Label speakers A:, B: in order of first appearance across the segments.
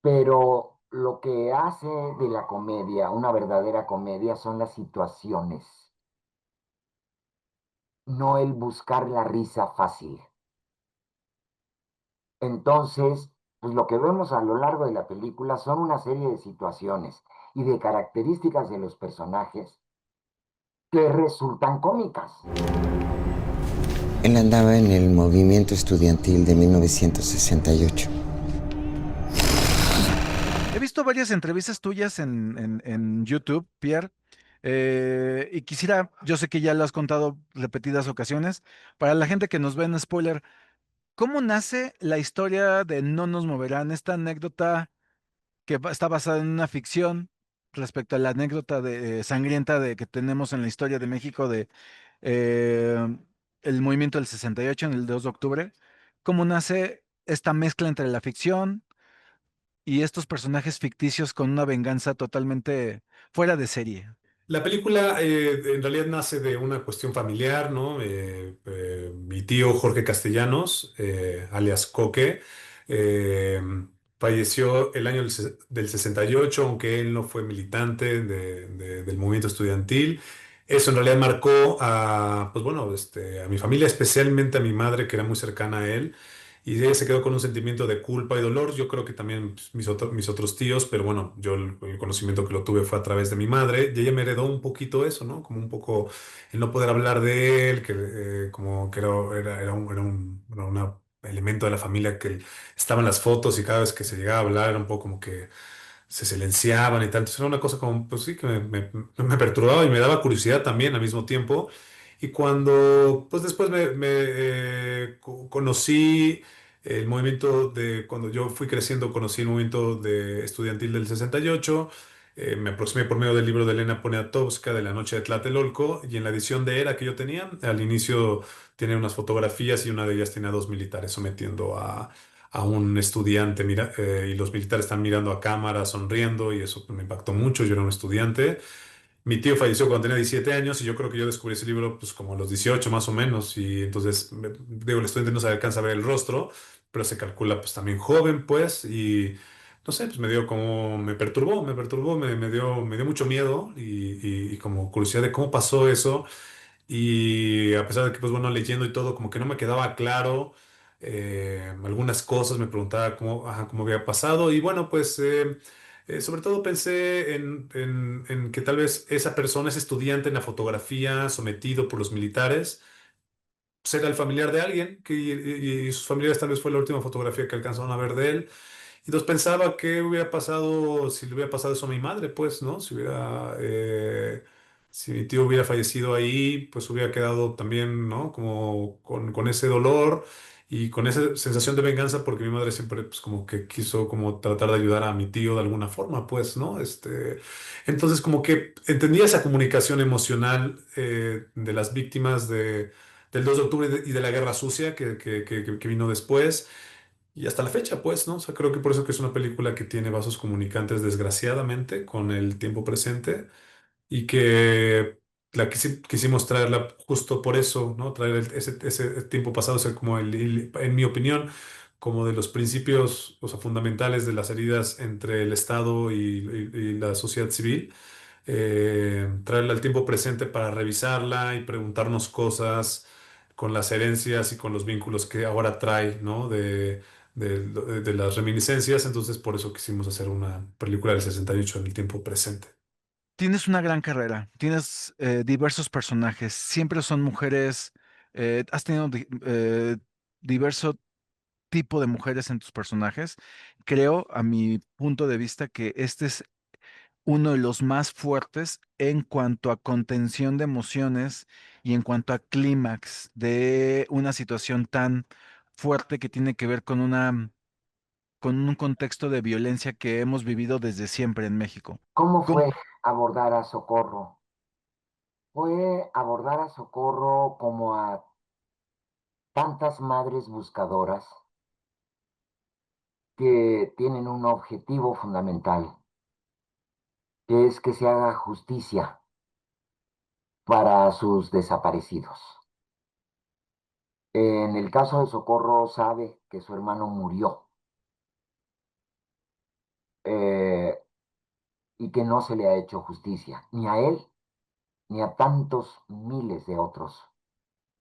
A: Pero lo que hace de la comedia una verdadera comedia son las situaciones, no el buscar la risa fácil. Entonces, pues lo que vemos a lo largo de la película son una serie de situaciones y de características de los personajes que resultan cómicas.
B: Él andaba en el movimiento estudiantil de 1968.
C: He visto varias entrevistas tuyas en YouTube, Pierre, y quisiera, yo sé que ya lo has contado repetidas ocasiones, para la gente que nos ve en spoiler, ¿cómo nace la historia de No nos moverán? Esta anécdota que está basada en una ficción respecto a la anécdota de sangrienta de que tenemos en la historia de México de eh, el movimiento del 68 en el 2 de octubre. ¿Cómo nace esta mezcla entre la ficción y estos personajes ficticios con una venganza totalmente fuera de serie?
D: La película en realidad nace de una cuestión familiar, ¿no? Mi tío Jorge Castellanos, alias Coque, eh, falleció el año del 68, aunque él no fue militante del movimiento estudiantil. Eso en realidad marcó a, pues bueno, a mi familia, especialmente a mi madre, que era muy cercana a él. Y ella se quedó con un sentimiento de culpa y dolor. Yo creo que también pues, mis otros tíos, pero bueno, yo el conocimiento que lo tuve fue a través de mi madre y ella me heredó un poquito eso, ¿no? Como un poco el no poder hablar de él, que como que era un elemento de la familia que estaba en las fotos y cada vez que se llegaba a hablar era un poco como que se silenciaban y tal. Entonces era una cosa como, pues sí, que me perturbaba y me daba curiosidad también al mismo tiempo. Y cuando, pues después conocí el movimiento cuando yo fui creciendo, conocí el movimiento de estudiantil del 68. Me aproximé por medio del libro de Elena Poniatowska de La Noche de Tlatelolco y en la edición de Era que yo tenía, al inicio tiene unas fotografías y una de ellas tiene a dos militares sometiendo a un estudiante y los militares están mirando a cámara, sonriendo y eso me impactó mucho. Yo era un estudiante. Mi tío falleció cuando tenía 17 años y yo creo que yo descubrí ese libro pues como a los 18 más o menos y entonces digo, el estudiante no se alcanza a ver el rostro, pero se calcula pues también joven pues y no sé, pues me dio como, me dio mucho miedo y como curiosidad de cómo pasó eso y a pesar de que, pues bueno, leyendo y todo, como que no me quedaba claro algunas cosas, me preguntaba cómo, ajá, cómo había pasado. Y bueno, pues sobre todo pensé en que tal vez esa persona, ese estudiante en la fotografía, sometido por los militares, pues era el familiar de alguien, y sus familiares tal vez fue la última fotografía que alcanzaron a ver de él. Y entonces pensaba qué hubiera pasado si le hubiera pasado eso a mi madre, pues, ¿no? Si mi tío hubiera fallecido ahí, pues hubiera quedado también, ¿no? Como con ese dolor y con esa sensación de venganza, porque mi madre siempre, pues, como que quiso como tratar de ayudar a mi tío de alguna forma, pues, ¿no? Entonces, como que entendía esa comunicación emocional de las víctimas del 2 de octubre y de la Guerra Sucia que vino después. Y hasta la fecha, pues, ¿no? O sea, creo que por eso que es una película que tiene vasos comunicantes, desgraciadamente, con el tiempo presente y que quisimos traerla justo por eso, ¿no? Traer ese tiempo pasado, ser como en mi opinión, como de los principios, o sea, fundamentales de las heridas entre el Estado y la sociedad civil. Traerla al tiempo presente para revisarla y preguntarnos cosas con las herencias y con los vínculos que ahora trae, ¿no? De las reminiscencias. Entonces, por eso quisimos hacer una película del 68 en el tiempo presente.
C: Tienes una gran carrera, tienes diversos personajes, siempre son mujeres, has tenido diverso tipo de mujeres en tus personajes. Creo, a mi punto de vista, que este es uno de los más fuertes en cuanto a contención de emociones y en cuanto a clímax de una situación tan fuerte que tiene que ver con con un contexto de violencia que hemos vivido desde siempre en México.
A: ¿Cómo
C: ¿Cómo-
A: fue abordar a Socorro? Fue abordar a Socorro como a tantas madres buscadoras que tienen un objetivo fundamental, que es que se haga justicia para sus desaparecidos. En el caso de Socorro sabe que su hermano murió y que no se le ha hecho justicia, ni a él, ni a tantos miles de otros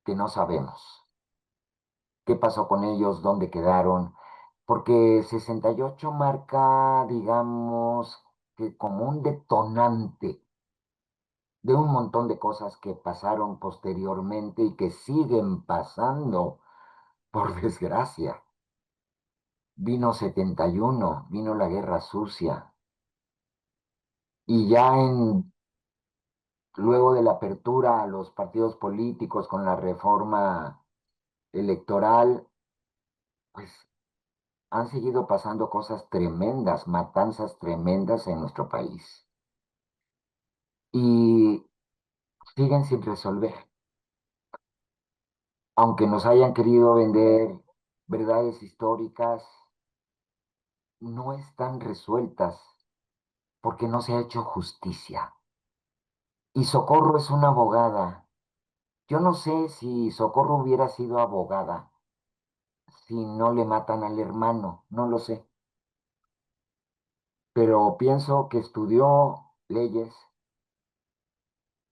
A: que no sabemos qué pasó con ellos, dónde quedaron, porque 68 marca, digamos, que como un detonante de un montón de cosas que pasaron posteriormente y que siguen pasando, por desgracia. Vino 71, vino la Guerra Sucia, y ya luego de la apertura a los partidos políticos con la reforma electoral, pues han seguido pasando cosas tremendas, matanzas tremendas en nuestro país. Y siguen sin resolver. Aunque nos hayan querido vender verdades históricas, no están resueltas porque no se ha hecho justicia. Y Socorro es una abogada. Yo no sé si Socorro hubiera sido abogada si no le matan al hermano, no lo sé. Pero pienso que estudió leyes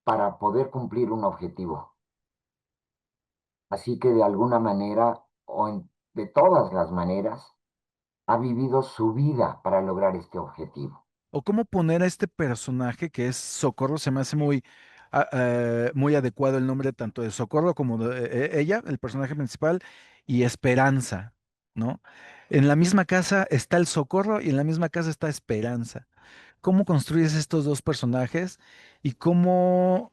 A: para poder cumplir un objetivo. Así que de alguna manera, de todas las maneras, ha vivido su vida para lograr este objetivo.
C: O cómo poner a este personaje que es Socorro, se me hace muy adecuado el nombre tanto de Socorro como de ella, el personaje principal, y Esperanza, ¿no? En la misma casa está el Socorro y en la misma casa está Esperanza. ¿Cómo construyes estos dos personajes y cómo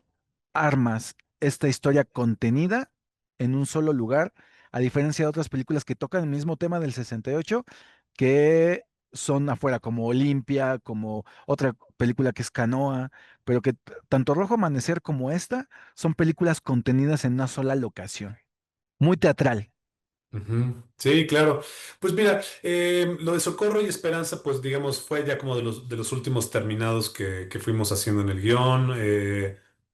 C: armas esta historia contenida en un solo lugar, a diferencia de otras películas que tocan el mismo tema del 68, que son afuera, como Olimpia, como otra película que es Canoa, pero que tanto Rojo Amanecer como esta son películas contenidas en una sola locación, muy teatral.
D: Ujú. Sí, claro. Pues mira, lo de Socorro y Esperanza, pues digamos, fue ya como de los últimos terminados que fuimos haciendo en el guión.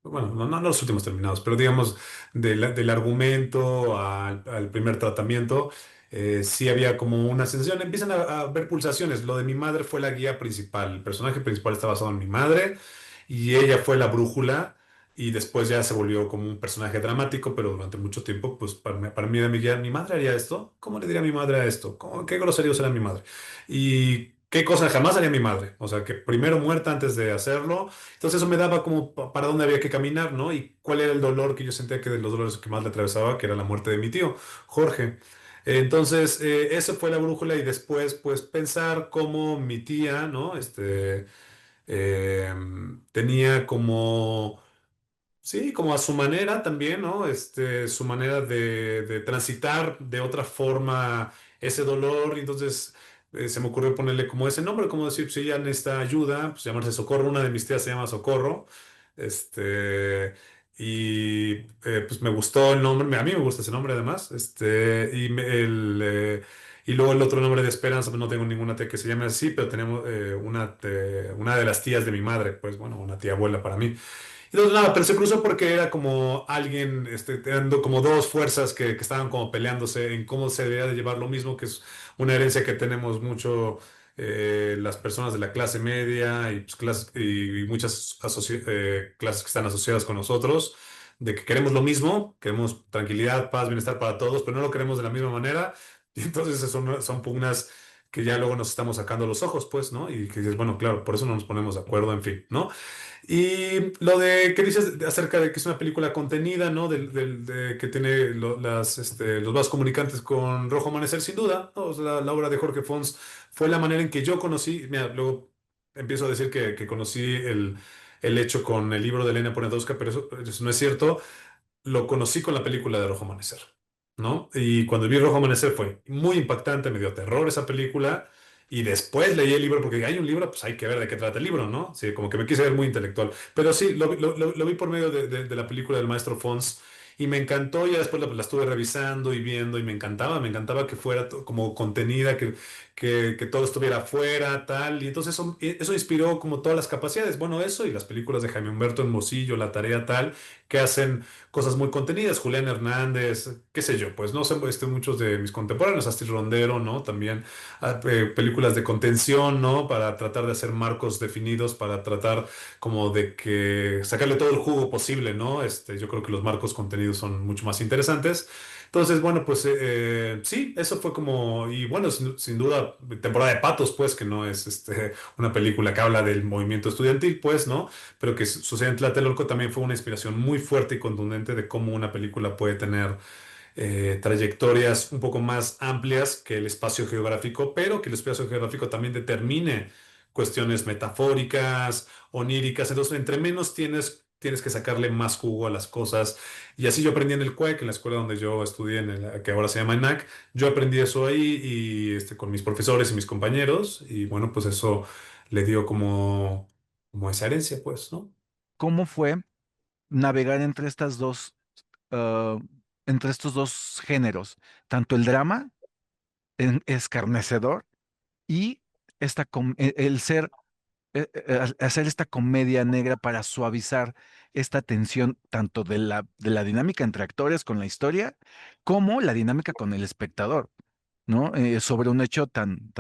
D: Bueno, no los últimos terminados, pero digamos, del argumento al primer tratamiento, sí había como una sensación, empiezan a ver pulsaciones. Lo de mi madre fue la guía principal. El personaje principal está basado en mi madre y ella fue la brújula. Y después ya se volvió como un personaje dramático, pero durante mucho tiempo, pues para mí era mi guía. ¿Mi madre haría esto? ¿Cómo le diría a mi madre a esto? ¿Qué grosería usaría mi madre? ¿Y qué cosa jamás haría mi madre? O sea, que primero muerta antes de hacerlo. Entonces eso me daba como para dónde había que caminar, ¿no? Y cuál era el dolor que yo sentía que de los dolores que más le atravesaba, que era la muerte de mi tío, Jorge. Entonces, eso fue la brújula y después, pues, pensar cómo mi tía, ¿no? Tenía como sí, como a su manera también, ¿no? Su manera de transitar de otra forma ese dolor. Y entonces se me ocurrió ponerle como ese nombre, como decir, si ella necesita ayuda, pues llamarse Socorro. Una de mis tías se llama Socorro. Este, pues me gustó el nombre, a mí me gusta ese nombre además. Y luego el otro nombre de Esperanza, pues no tengo ninguna tía que se llame así, pero tenemos una de las tías de mi madre, pues bueno, una tía abuela para mí. Entonces, nada, pero se cruzó porque era como alguien, dando como dos fuerzas que estaban como peleándose en cómo se debería de llevar lo mismo, que es una herencia que tenemos mucho las personas de la clase media y, pues, y muchas clases que están asociadas con nosotros, de que queremos lo mismo, queremos tranquilidad, paz, bienestar para todos, pero no lo queremos de la misma manera. Y entonces son pugnas que ya luego nos estamos sacando los ojos, pues, ¿no? Y que dices, bueno, claro, por eso no nos ponemos de acuerdo, en fin, ¿no? Y lo de que dices acerca de que es una película contenida, ¿no? De que tiene los vasos comunicantes con Rojo Amanecer, sin duda, ¿no? O sea, la obra de Jorge Fons fue la manera en que yo conocí, mira, luego empiezo a decir que conocí el hecho con el libro de Elena Poniatowska, pero eso no es cierto. Lo conocí con la película de Rojo Amanecer, ¿no? Y cuando vi Rojo Amanecer fue muy impactante, me dio terror esa película. Y después leí el libro, porque hay un libro, pues hay que ver de qué trata el libro, ¿no? Sí, como que me quise ver muy intelectual. Pero sí, lo vi por medio de la película del maestro Fons y me encantó. Ya después la estuve revisando y viendo y me encantaba que fuera como contenida, que todo estuviera afuera, tal. Y entonces eso inspiró como todas las capacidades. Bueno, eso y las películas de Jaime Humberto Hermosillo, La Tarea, tal que hacen cosas muy contenidas. Julián Hernández, qué sé yo, pues no sé, muchos de mis contemporáneos, Astrid Rondero, ¿no? También películas de contención, ¿no? Para tratar de hacer marcos definidos, para tratar como de que sacarle todo el jugo posible, ¿no? Yo creo que los marcos contenidos son mucho más interesantes. Entonces, bueno, pues sí, eso fue como, y bueno, sin duda, temporada de Patos, pues, que no es una película que habla del movimiento estudiantil, pues, ¿no? Pero que sucede en Tlatelolco también fue una inspiración muy fuerte y contundente de cómo una película puede tener trayectorias un poco más amplias que el espacio geográfico, pero que el espacio geográfico también determine cuestiones metafóricas, oníricas. Entonces, entre menos tienes que sacarle más jugo a las cosas. Y así yo aprendí en el CUEC, en la escuela donde yo estudié, que ahora se llama ENAC. Yo aprendí eso ahí y con mis profesores y mis compañeros. Y bueno, pues eso le dio como esa herencia, pues, ¿no?
C: ¿Cómo fue navegar ah, entre estos dos géneros? Tanto el drama escarnecedor y el ser hacer esta comedia negra para suavizar esta tensión tanto de la dinámica entre actores con la historia, como la dinámica con el espectador, ¿no? Sobre un hecho tan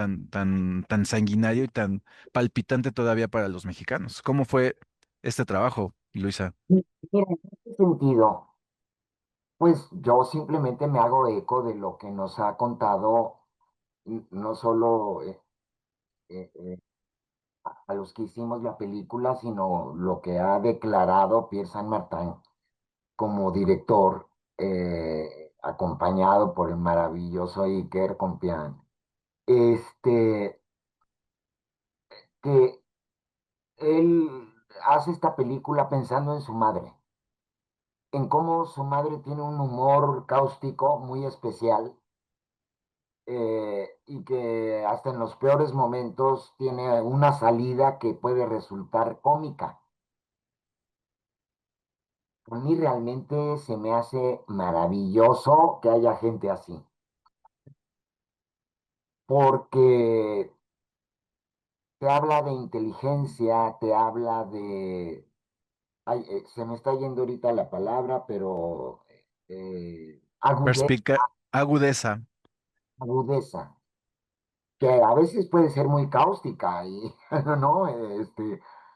C: sanguinario y tan palpitante todavía para los mexicanos. ¿Cómo fue este trabajo, Luisa?
A: Mira, en ese sentido, pues yo simplemente me hago eco de lo que nos ha contado no solo eh, a los que hicimos la película, sino lo que ha declarado Pierre Saint-Martin como director, acompañado por el maravilloso Iker Compián, este, que él hace esta película pensando en su madre, en cómo su madre tiene un humor cáustico muy especial, y que hasta en los peores momentos tiene una salida que puede resultar cómica. A mí realmente se me hace maravilloso que haya gente así, porque te habla de inteligencia, te habla de... ay, se me está yendo ahorita la palabra, pero
C: Agudeza.
A: agudeza, que a veces puede ser muy cáustica y, ¿no?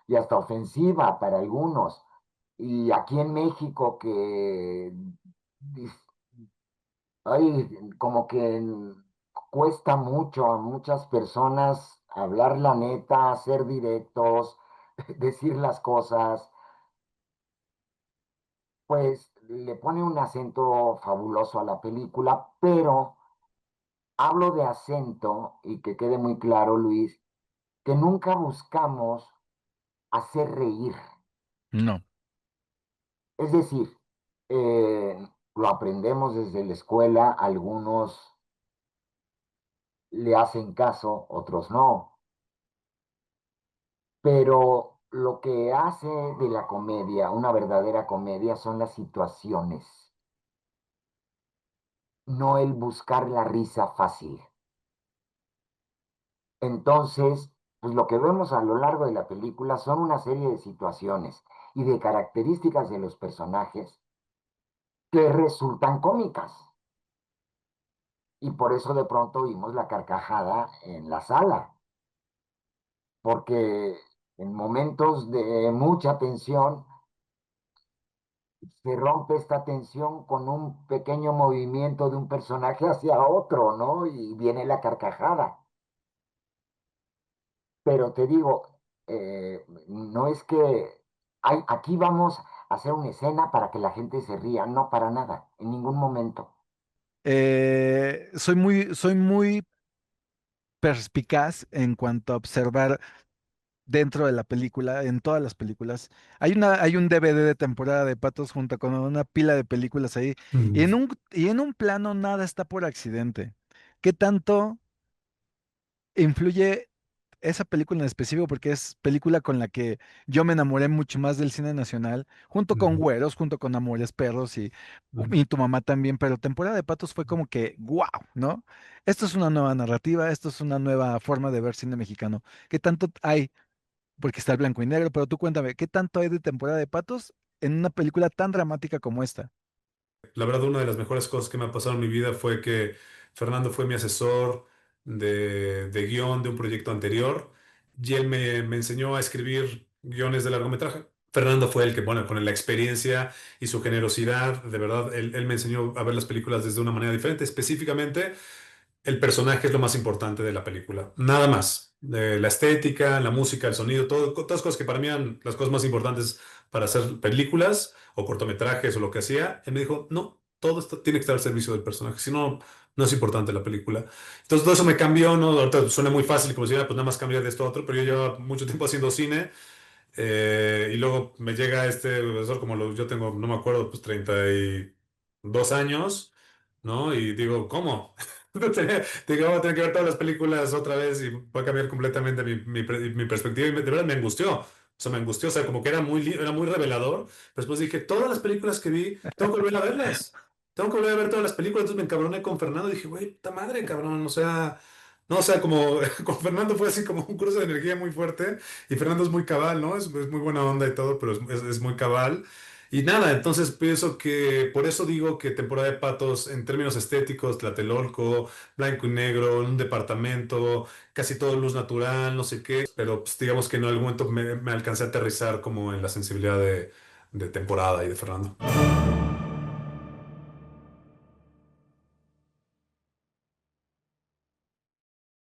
A: Y hasta ofensiva para algunos. Y aquí en México que ay, como que cuesta mucho a muchas personas hablar la neta, ser directos, decir las cosas, pues le pone un acento fabuloso a la película, pero hablo de acento y que quede muy claro, Luis, que nunca buscamos hacer reír.
C: No.
A: Es decir, lo aprendemos desde la escuela, algunos le hacen caso, otros no. Pero lo que hace de la comedia una verdadera comedia son las situaciones, no el buscar la risa fácil. Entonces, pues lo que vemos a lo largo de la película son una serie de situaciones y de características de los personajes que resultan cómicas. Y por eso de pronto vimos la carcajada en la sala, porque en momentos de mucha tensión se rompe esta tensión con un pequeño movimiento de un personaje hacia otro, ¿no? Y viene la carcajada. Pero te digo, no es que aquí vamos a hacer una escena para que la gente se ría, no para nada, en ningún momento.
C: Soy muy perspicaz en cuanto a observar dentro de la película, en todas las películas. Hay un DVD de temporada de Patos junto con una pila de películas ahí.
D: Mm.
C: Y en un plano nada está por accidente. ¿Qué tanto influye esa película en específico? Porque es película con la que yo me enamoré mucho más del cine nacional, junto con
D: Mm.
C: Güeros, junto con Amores Perros y tu mamá también, pero temporada de Patos fue como que, wow, ¿no? Esto es una nueva narrativa, esto es una nueva forma de ver cine mexicano. ¿Qué tanto hay? Porque está el blanco y negro, pero tú cuéntame, ¿qué tanto hay de temporada de Patos en una película tan dramática como esta?
D: La verdad, una de las mejores cosas que me ha pasado en mi vida fue que Fernando fue mi asesor de guión de un proyecto anterior y él me enseñó a escribir guiones de largometraje. Fernando fue el que, bueno, con la experiencia y su generosidad, de verdad, él me enseñó a ver las películas desde una manera diferente. Específicamente, el personaje es lo más importante de la película. Nada más. La estética, la música, el sonido, todas cosas que para mí eran las cosas más importantes para hacer películas o cortometrajes o lo que hacía. Él me dijo, no, todo esto tiene que estar al servicio del personaje. Si no, no es importante la película. Entonces todo eso me cambió, ¿no? Ahorita suena muy fácil, como si, pues nada más cambiar de esto a otro, pero yo llevaba mucho tiempo haciendo cine. Y luego me llega este profesor, yo tengo, no me acuerdo, pues 32 años, ¿no? Y digo, ¿cómo? Digo, voy a tener que ver todas las películas otra vez y va a cambiar completamente mi perspectiva. Y de verdad me angustió. O sea, me angustió, o sea, como que era muy revelador. Pero después dije, todas las películas que vi, tengo que volver a verlas. Tengo que volver a ver todas las películas. Entonces me encabroné con Fernando y dije, güey, puta madre, cabrón. O sea, no, o sea, como con Fernando fue así como un cruce de energía muy fuerte. Y Fernando es muy cabal, ¿no? Es muy buena onda y todo, pero es muy cabal. Y nada, entonces pienso que por eso digo que temporada de Patos en términos estéticos, Tlatelolco, blanco y negro, en un departamento, casi todo luz natural, no sé qué, pero pues, digamos que en algún momento me alcancé a aterrizar como en la sensibilidad de temporada y de Fernando.